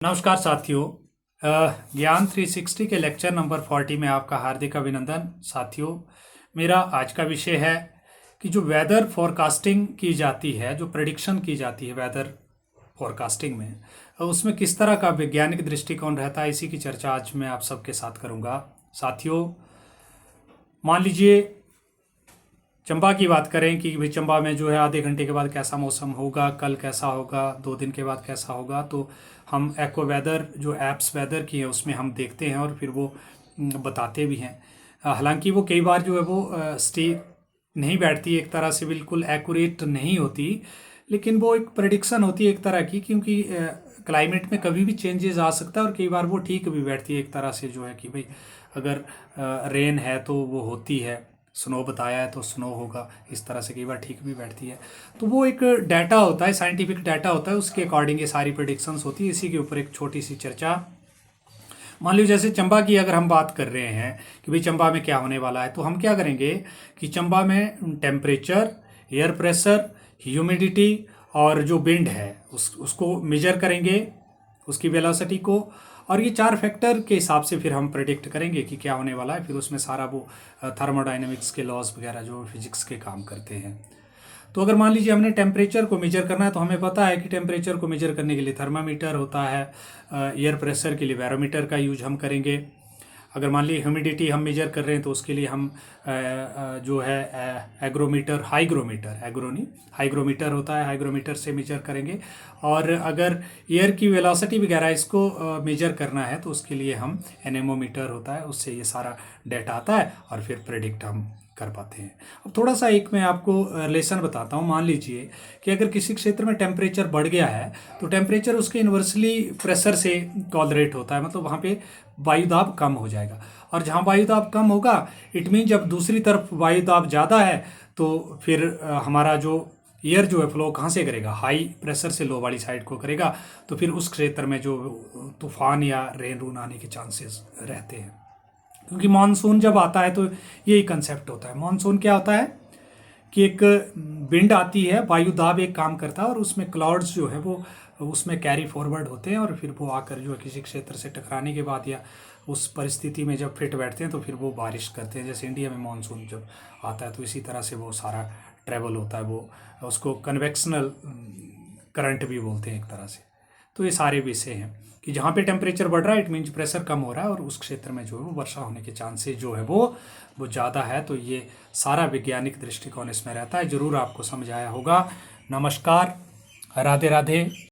नमस्कार साथियों। ज्ञान 360 के लेक्चर नंबर 40 में आपका हार्दिक अभिनंदन। साथियों, मेरा आज का विषय है कि जो वेदर फोरकास्टिंग की जाती है, जो प्रेडिक्शन की जाती है वेदर फोरकास्टिंग में, उसमें किस तरह का वैज्ञानिक दृष्टिकोण रहता है, इसी की चर्चा आज मैं आप सबके साथ करूंगा। साथियों, मान लीजिए चंबा की बात करें कि भाई चंबा में जो है आधे घंटे के बाद कैसा मौसम होगा, कल कैसा होगा, 2 दिन के बाद कैसा होगा, तो हम एक्वा वेदर जो ऐप्स वेदर की है उसमें हम देखते हैं और फिर वो बताते भी हैं। हालांकि वो कई बार जो है वो स्टे नहीं बैठती, एक तरह से बिल्कुल एक्यूरेट नहीं होती, लेकिन वो एक प्रेडिक्शन होती है एक तरह की, क्योंकि क्लाइमेट में कभी भी चेंजेस आ सकता है और कई बार वो ठीक भी बैठती है एक तरह से, जो है कि भाई अगर रेन है तो वो होती है, स्नो बताया है तो स्नो होगा, इस तरह से कई बार ठीक भी बैठती है। तो वो एक डाटा होता है, साइंटिफिक डाटा होता है, उसके अकॉर्डिंग ये सारी प्रेडिक्शंस होती है। इसी के ऊपर एक छोटी सी चर्चा। मान लीजिए जैसे चंबा की अगर हम बात कर रहे हैं कि भाई चंबा में क्या होने वाला है, तो हम क्या करेंगे कि चंबा में टेम्परेचर, एयर प्रेशर, ह्यूमिडिटी और जो विंड है उसको मेजर करेंगे, उसकी वेलोसिटी को, और ये 4 फैक्टर के हिसाब से फिर हम प्रेडिक्ट करेंगे कि क्या होने वाला है। फिर उसमें सारा वो थर्मोडाइनमिक्स के लॉज वगैरह जो फिजिक्स के काम करते हैं। तो अगर मान लीजिए हमने टेम्परेचर को मेजर करना है, तो हमें पता है कि टेम्परेचर को मेजर करने के लिए थर्मामीटर होता है, एयर प्रेशर के लिए बैरोमीटर का यूज हम करेंगे। अगर मान लीजिए ह्यूमिडिटी हम मेजर कर रहे हैं तो उसके लिए हम जो है एग्रोमीटर, हाईग्रोमीटर, एग्रो नहीं हाईग्रोमीटर होता है, हाईग्रोमीटर से मेजर करेंगे। और अगर एयर की वेलोसिटी वगैरह इसको मेजर करना है तो उसके लिए हम एनेमोमीटर होता है, उससे ये सारा डाटा आता है और फिर प्रेडिक्ट हम कर पाते हैं। अब थोड़ा सा एक मैं आपको रिलेशन बताता हूँ। मान लीजिए कि अगर किसी क्षेत्र में टेम्परेचर बढ़ गया है तो टेम्परेचर उसके इन्वर्सली प्रेशर से कॉलरेट होता है, मतलब वहाँ पे वायुदाब कम हो जाएगा। और जहाँ वायुदाब कम होगा, इट मीन जब दूसरी तरफ वायुदाब ज़्यादा है तो फिर हमारा जो एयर जो है फ्लो कहाँ से करेगा, हाई प्रेशर से लो वाली साइड को करेगा। तो फिर उस क्षेत्र में जो तूफान या रेन रून आने के चांसेस रहते हैं। क्योंकि मानसून जब आता है तो यही कंसेप्ट होता है। मानसून क्या होता है कि एक विंड आती है, वायुदाब एक काम करता है और उसमें क्लाउड्स जो है वो उसमें कैरी फॉरवर्ड होते हैं और फिर वो आकर जो है किसी क्षेत्र से टकराने के बाद या उस परिस्थिति में जब फिट बैठते हैं तो फिर वो बारिश करते हैं। जैसे इंडिया में मानसून जब आता है तो इसी तरह से वो सारा ट्रेवल होता है, वो उसको कन्वेक्शनल करंट भी बोलते हैं एक तरह से। तो ये सारे विषय हैं कि जहाँ पे टेम्परेचर बढ़ रहा है इट मीन्स प्रेशर कम हो रहा है और उस क्षेत्र में जो है वो वर्षा होने के चांसेस जो है वो ज़्यादा है। तो ये सारा वैज्ञानिक दृष्टिकोण इसमें रहता है। ज़रूर आपको समझ आया होगा। नमस्कार, राधे राधे।